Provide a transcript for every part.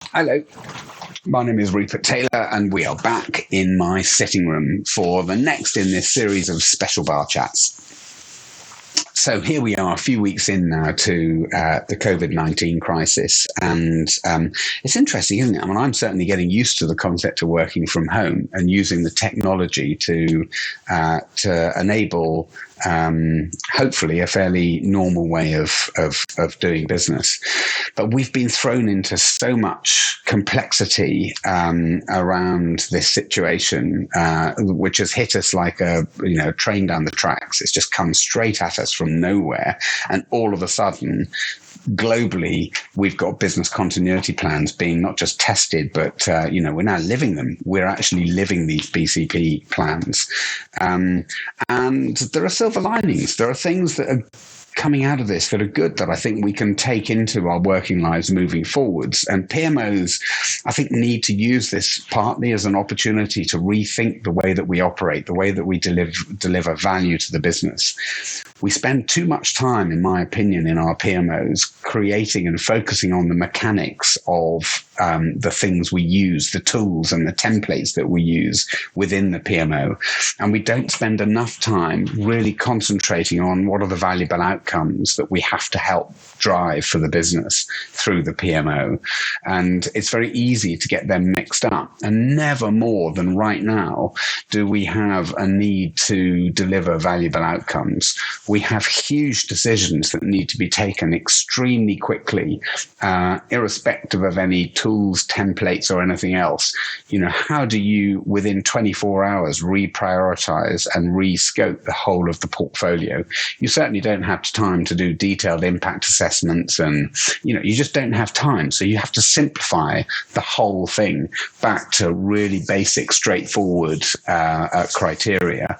Hello, my name is Rupert Taylor, and we are back in my sitting room for the next in this series of special bar chats. So here we are, a few weeks in now to the COVID-19 crisis, and it's interesting, isn't it? I mean, I'm certainly getting used to the concept of working from home and using the technology to enable hopefully a fairly normal way of doing business. But we've been thrown into so much complexity around this situation, which has hit us like a train down the tracks. It's just come straight at us from nowhere, and all of a sudden, globally, we've got business continuity plans being not just tested, but we're now living them. We're actually living these BCP plans, and there are silver linings. There are things that are coming out of this that are good, that I think we can take into our working lives moving forwards. And PMOs, I think, need to use this partly as an opportunity to rethink the way that we operate, the way that we deliver value to the business. We spend too much time, in my opinion, in our PMOs creating and focusing on the mechanics of the things we use, the tools and the templates that we use within the PMO. And we don't spend enough time really concentrating on what are the valuable outcomes that we have to help drive for the business through the PMO. And it's very easy to get them mixed up. And never more than right now do we have a need to deliver valuable outcomes. We have huge decisions that need to be taken extremely quickly, irrespective of any tools, templates, or anything else. How do you, within 24 hours, reprioritize and rescope the whole of the portfolio? You certainly don't have time to do detailed impact assessments, and you just don't have time. So you have to simplify the whole thing back to really basic, straightforward criteria.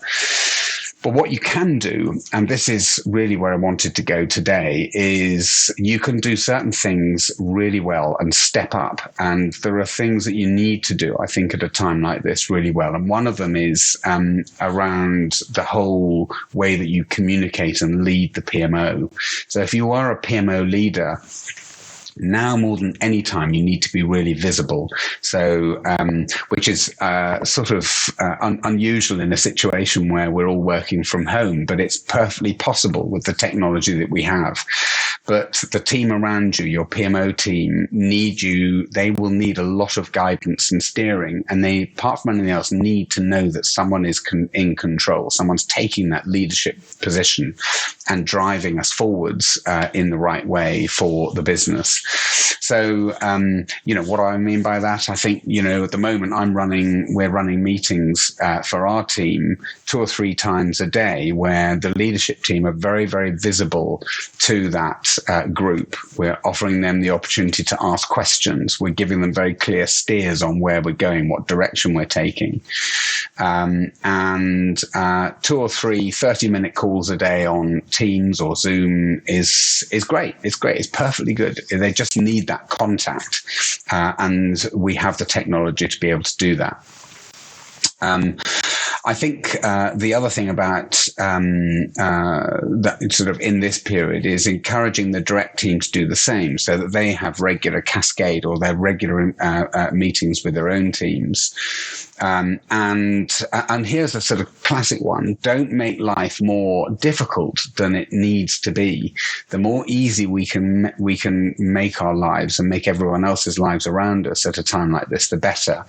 But what you can do, and this is really where I wanted to go today, is you can do certain things really well and step up. And there are things that you need to do, I think, at a time like this really well. And one of them is around the whole way that you communicate and lead the PMO. So if you are a PMO leader, now more than any time, you need to be really visible. So, which is unusual in a situation where we're all working from home, but it's perfectly possible with the technology that we have. But the team around you, your PMO team, need you. They will need a lot of guidance and steering, and they, apart from anything else, need to know that someone is in control. Someone's taking that leadership position and driving us forwards in the right way for the business. So, what I mean by that, I think, at the moment we're running meetings for our team 2 or 3 times a day where the leadership team are very, very visible to that group. We're offering them the opportunity to ask questions. We're giving them very clear steers on where we're going, what direction we're taking. And 2 or 3 30-minute calls a day on Teams or Zoom is great. It's great. It's perfectly good. They just need that contact, and we have the technology to be able to do that. I think the other thing about that sort of in this period is encouraging the direct team to do the same, so that they have regular cascade or their regular meetings with their own teams. And here's a sort of classic one: don't make life more difficult than it needs to be. The more easy we can make our lives and make everyone else's lives around us at a time like this, the better.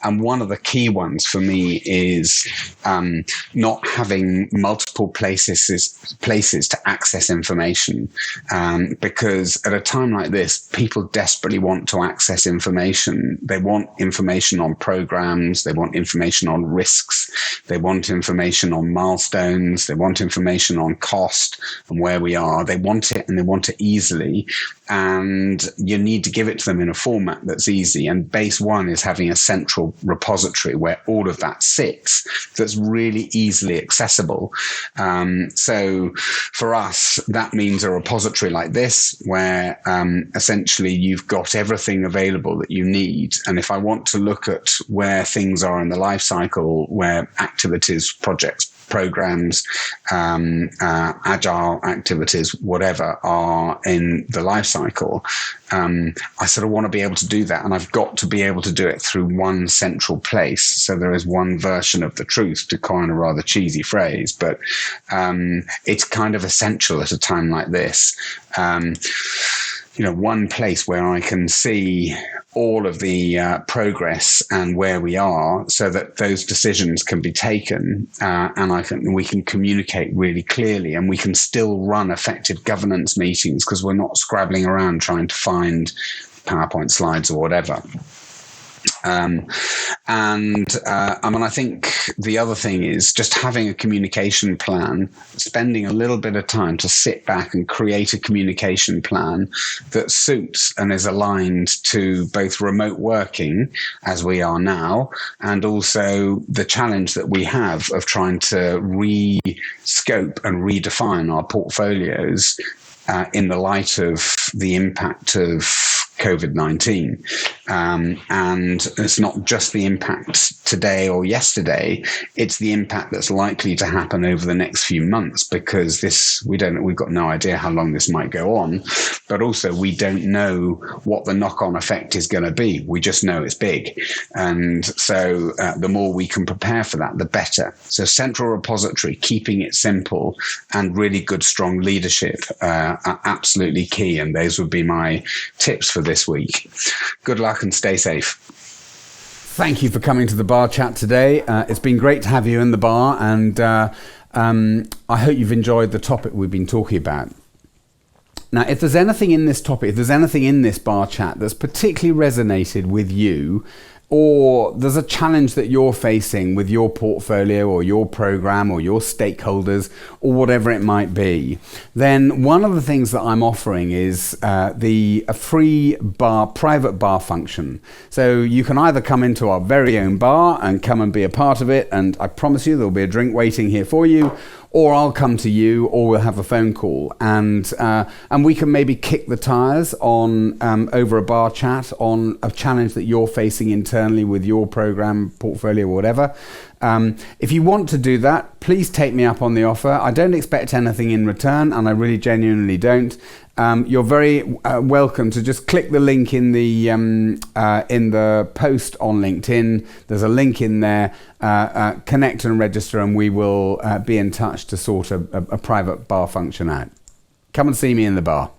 And one of the key ones for me is not having multiple places to access information, because at a time like this, people desperately want to access information. They want information on programs. They want information on risks. They want information on milestones. They want information on cost and where we are. They want it, and they want it easily. And you need to give it to them in a format that's easy. And base one is having a central repository where all of that sits, that's really easily accessible. So for us, that means a repository like this, where essentially you've got everything available that you need. And if I want to look at where things are in the life cycle, where activities, projects, programs, agile activities, whatever, are in the life cycle. I sort of want to be able to do that, and I've got to be able to do it through one central place. So there is one version of the truth, to coin a rather cheesy phrase, but it's kind of essential at a time like this. One place where I can see all of the progress and where we are, so that those decisions can be taken, and we can communicate really clearly, and we can still run effective governance meetings because we're not scrabbling around trying to find PowerPoint slides or whatever. I think the other thing is just having a communication plan, spending a little bit of time to sit back and create a communication plan that suits and is aligned to both remote working, as we are now, and also the challenge that we have of trying to re-scope and redefine our portfolios in the light of the impact of COVID-19. And it's not just the impact today or yesterday, it's the impact that's likely to happen over the next few months, because we've got no idea how long this might go on, but also we don't know what the knock-on effect is going to be. We just know it's big. And so the more we can prepare for that, the better. So central repository, keeping it simple, and really good, strong leadership are absolutely key. And those would be my tips for this week. Good luck and stay safe. Thank you for coming to the bar chat today. It's been great to have you in the bar, and I hope you've enjoyed the topic we've been talking about. Now, if there's anything in this topic, if there's anything in this bar chat that's particularly resonated with you, or there's a challenge that you're facing with your portfolio or your program or your stakeholders or whatever it might be, then one of the things that I'm offering is a free private bar function. So you can either come into our very own bar and come and be a part of it, and I promise you there'll be a drink waiting here for you, or I'll come to you, or we'll have a phone call, and we can maybe kick the tires on over a bar chat on a challenge that you're facing internally with your program, portfolio, or whatever. If you want to do that, please take me up on the offer. I don't expect anything in return, and I really genuinely don't. You're very welcome to just click the link in the post on LinkedIn. There's a link in there. Connect and register, and we will be in touch to sort a private bar function out. Come and see me in the bar.